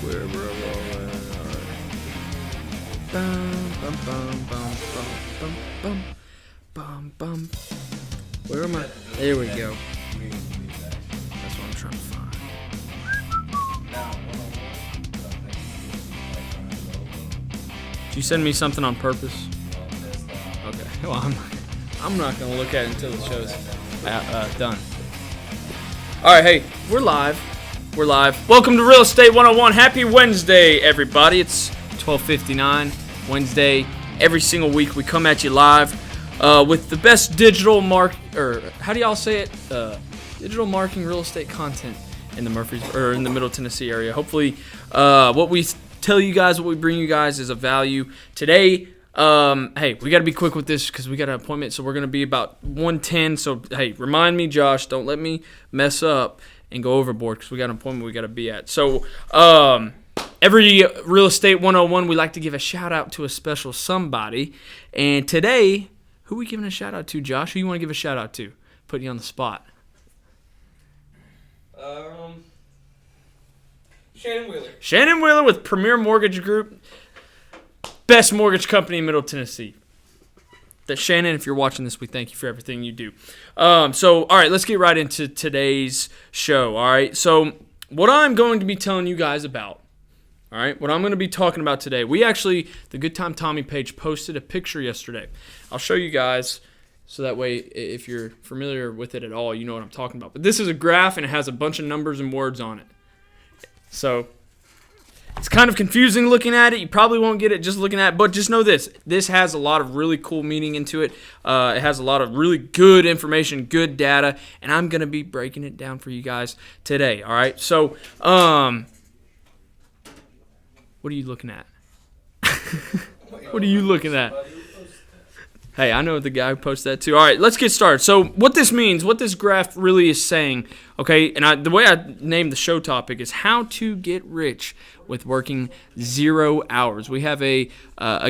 We're rolling. All right. Bum, bum, bum, bum, bum, bum, bum, bum. Where am I? There we go. That's what I'm trying to find. Did you send me something on purpose? Okay. Well, I'm not gonna look at it until the show's done. All right. Hey, we're live. We're live. Welcome to Real Estate 101. Happy Wednesday, everybody. It's 12:59 Wednesday. Every single week we come at you live with the best digital how do y'all say it? Digital marketing real estate content in the Murfreesboro or in the Middle Tennessee area. Hopefully, what we tell you guys, what we bring you guys is of value. Today, hey, we got to be quick with this because we got an appointment, so we're going to be about 1:10. So, hey, remind me, Josh, don't let me mess up and go overboard because we got an appointment we got to be at. So, every Real Estate 101, we like to give a shout-out to a special somebody. And today, who are we giving a shout-out to, Josh? Who you want to give a shout-out to? Put you on the spot. Shannon Wheeler. Shannon Wheeler with Premier Mortgage Group. Best mortgage company in Middle Tennessee. Shannon, if you're watching this, we thank you for everything you do. All right, let's get right into today's show, all right? So what I'm going to be telling you guys about, all right, what I'm going to be talking about today, the GoodTimeTommy page posted a picture yesterday. I'll show you guys so that way if you're familiar with it at all, you know what I'm talking about. But this is a graph, and it has a bunch of numbers and words on it. So it's kind of confusing looking at it. You probably won't get it just looking at it, but just know this. This has a lot of really cool meaning into it. It has a lot of really good information, good data, and I'm going to be breaking it down for you guys today, all right? So, what are you looking at? What are you looking at? Hey, I know the guy who posted that too. All right, let's get started. So what this means, what this graph really is saying, okay, and the way I named the show topic is how to get rich with working 0 hours. We have a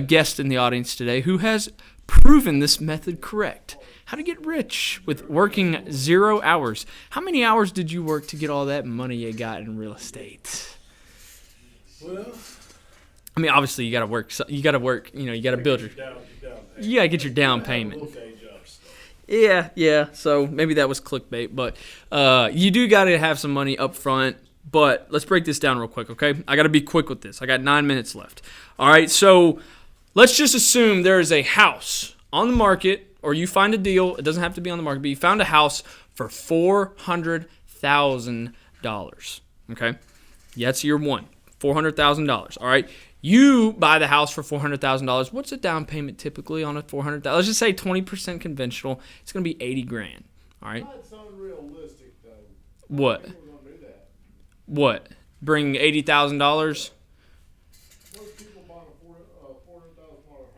guest in the audience today who has proven this method correct. How to get rich with working 0 hours. How many hours did you work to get all that money you got in real estate? Well, I mean, obviously you got to work. You got to work. You know, you got to build your. You got to get your down payment. Yeah. So maybe that was clickbait, but you do got to have some money up front. But let's break this down real quick, okay? I got to be quick with this. I got 9 minutes left. All right. So let's just assume there is a house on the market, or you find a deal. It doesn't have to be on the market, but you found a house for $400,000. Okay. Yeah, that's year one. $400,000. All right. You buy the house for $400,000. What's the down payment typically on a $400,000? Let's just say 20% conventional. It's going to be $80,000. All right. That's unrealistic, though. What? People don't do that. What? Bring $80,000? Most people buying a $400,000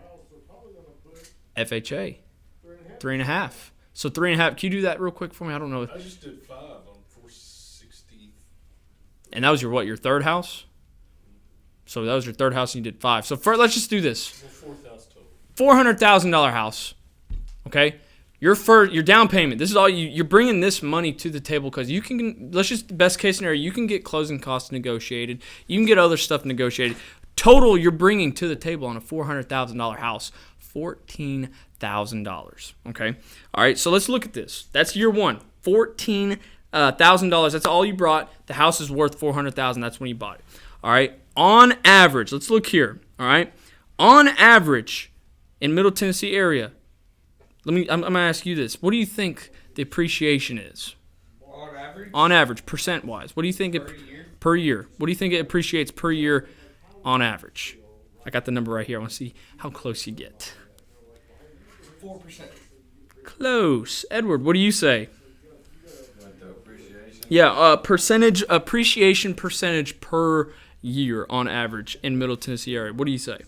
house, they're probably going to put FHA. 3.5. 3.5. So 3.5. Can you do that real quick for me? I don't know. I just did 5 on 460. And that was your third house? So that was your third house and you did 5. So let's just do this. Well, 4,000 total. $400,000 house. Okay? Your down payment. This is all you're bringing this money to the table because you can, let's just best case scenario, you can get closing costs negotiated. You can get other stuff negotiated. Total you're bringing to the table on a $400,000 house, $14,000. Okay? All right, so let's look at this. That's year one. $14,000. That's all you brought. The house is worth $400,000. That's when you bought it. All right? On average, let's look here. All right? On average, in Middle Tennessee area, I'm going to ask you this. What do you think the appreciation is? On average? On average, percent-wise. What do you think per year? What do you think it appreciates per year on average? I got the number right here. I want to see how close you get. 4%. Close. Edward, what do you say? Like the appreciation? Yeah, appreciation percentage per year on average in Middle Tennessee area. What do you say?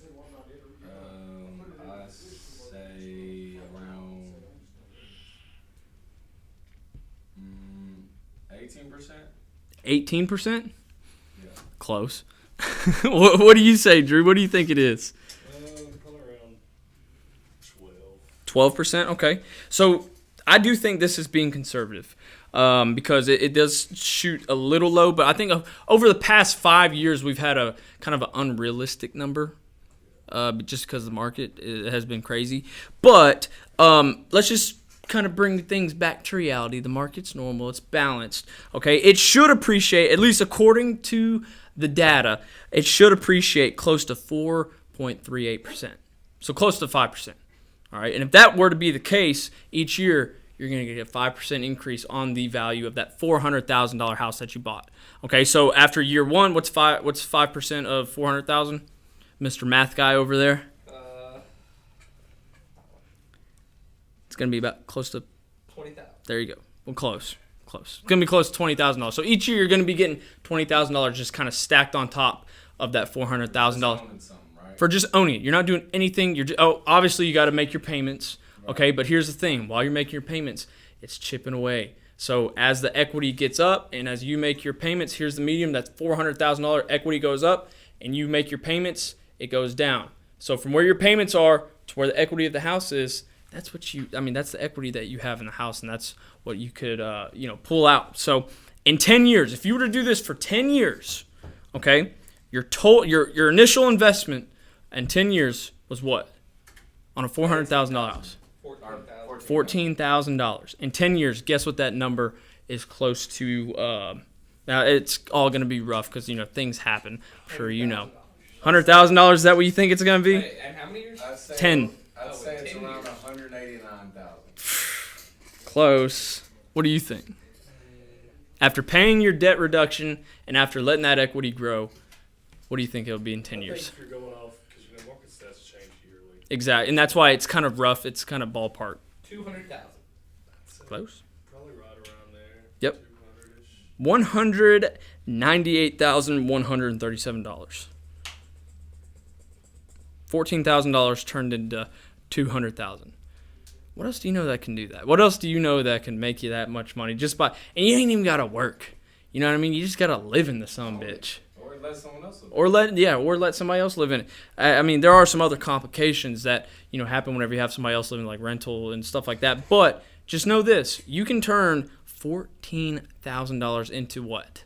I say around 18%. 18%? Yeah. Close. What do you say, Drew? What do you think it is? Probably around 12. 12%? Okay. So I do think this is being conservative. because it does shoot a little low. But I think over the past 5 years, we've had a kind of an unrealistic number. Just because the market has been crazy. But let's just kind of bring things back to reality. The market's normal. It's balanced. Okay, it should appreciate, at least according to the data, it should appreciate close to 4.38%. So close to 5%. All right, and if that were to be the case each year, you're going to get a 5% increase on the value of that $400,000 house that you bought. Okay, so after year one, what's 5% of 400,000? Mr. Math guy over there. It's going to be about close to 20,000. There you go. Well, close. It's going to be close to $20,000. So each year you're going to be getting $20,000 just kind of stacked on top of that $400,000 for just owning it. You're not doing anything. Obviously you got to make your payments. Okay, but here's the thing. While you're making your payments, it's chipping away. So as the equity gets up and as you make your payments, here's the medium. That $400,000 equity goes up and you make your payments, it goes down. So from where your payments are to where the equity of the house is, that's the equity that you have in the house, and that's what you could, pull out. So in 10 years, if you were to do this for 10 years, okay, your initial investment in 10 years was what? On a $400,000 house? $14,000. In 10 years, guess what that number is close to? Now, it's all going to be rough because, things happen. I'm sure you know. $100,000, is that what you think it's going to be? Wait, and how many years? 10. I'd say it's around 189,000. Close. What do you think? After paying your debt reduction and after letting that equity grow, what do you think it'll be in 10 years? I think you're going off because market stats change yearly. Exactly, and that's why it's kind of rough. It's kind of ballpark. 200,000. Close. Probably right around there. Yep. 200-ish. $198,137. $14,000 turned into $200,000. What else do you know that can do that? What else do you know that can make you that much money just by? And you ain't even gotta work. You know what I mean? You just gotta live in the bitch. Or let someone else live. Or let somebody else live in it. I mean, there are some other complications that happen whenever you have somebody else living, like rental and stuff like that. But just know this: you can turn $14,000 into what?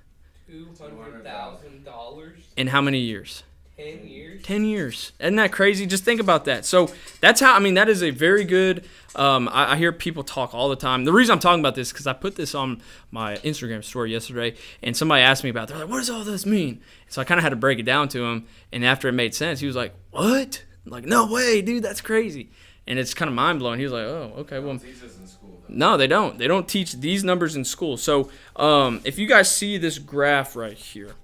$200,000. In how many years? 10 years. 10 years. Isn't that crazy? Just think about that. So that's how, that is a very good, I hear people talk all the time. The reason I'm talking about this is because I put this on my Instagram story yesterday, and somebody asked me about it. They're like, what does all this mean? So I kind of had to break it down to him, and after it made sense, he was like, what? I'm like, no way, dude, that's crazy. And it's kind of mind-blowing. He was like, oh, okay, well. They don't teach us in school, though. No, they don't. They don't teach these numbers in school. So if you guys see this graph right here,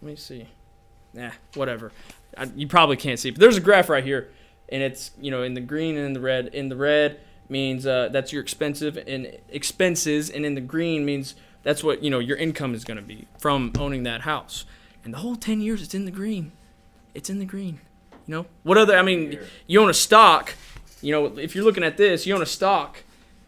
let me see. Whatever. You probably can't see, but there's a graph right here, and it's in the green and in the red. In the red means that's your expenses, and in the green means that's what your income is going to be from owning that house. And the whole 10 years, it's in the green. It's in the green. What other? You own a stock. If you're looking at this, you own a stock.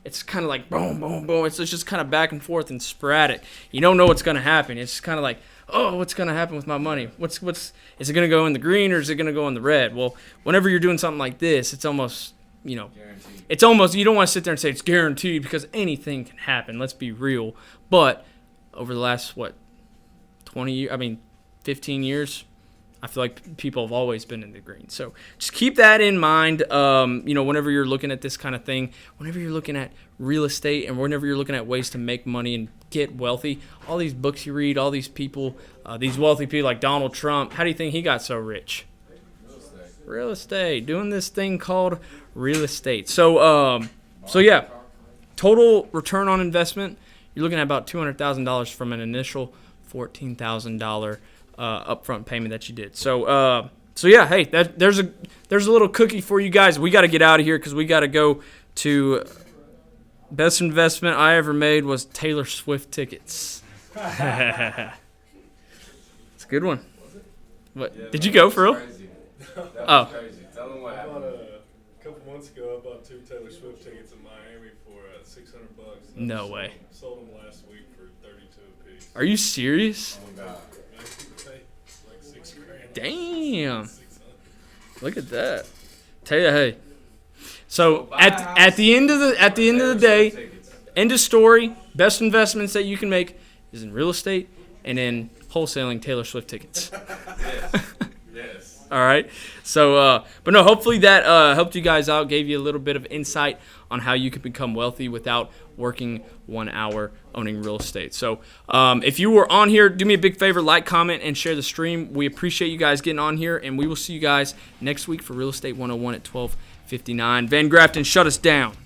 It's kind of like boom, boom, boom. It's just kind of back and forth and sporadic. You don't know what's going to happen. It's kind of like, oh, what's going to happen with my money? Is it going to go in the green or is it going to go in the red? Well, whenever you're doing something like this, it's almost, Guaranteed. it's almost, you don't want to sit there and say it's guaranteed because anything can happen. Let's be real. But over the last, 15 years, I feel like people have always been in the green. So just keep that in mind, whenever you're looking at this kind of thing, whenever you're looking at real estate and whenever you're looking at ways to make money and get wealthy, all these books you read, all these people, these wealthy people like Donald Trump, how do you think he got so rich? Real estate, doing this thing called real estate. So yeah, total return on investment, you're looking at about $200,000 from an initial $14,000 upfront payment that you did. So yeah, hey, there's a little cookie for you guys. We got to get out of here because we got to go to best investment I ever made was Taylor Swift tickets. It's a good one. What? Yeah, Did you go for real? Crazy. That Oh. was crazy. Tell them what I bought happened. a couple months ago. I bought 2 Taylor Swift tickets in Miami for $600. No way. Sold them last week for $32 a piece. Are you serious? Oh, God. Like $6,000. Damn. 600. Look at that. Tell you, hey. So at the end of the day, Tickets. end of story. best investments that you can make is in real estate and in wholesaling Taylor Swift tickets. Yes. All right. So, but no, hopefully that helped you guys out, gave you a little bit of insight on how you can become wealthy without working 1 hour owning real estate. So, if you were on here, do me a big favor, like, comment, and share the stream. We appreciate you guys getting on here, and we will see you guys next week for Real Estate 101 at 12:59. Van Grafton, shut us down.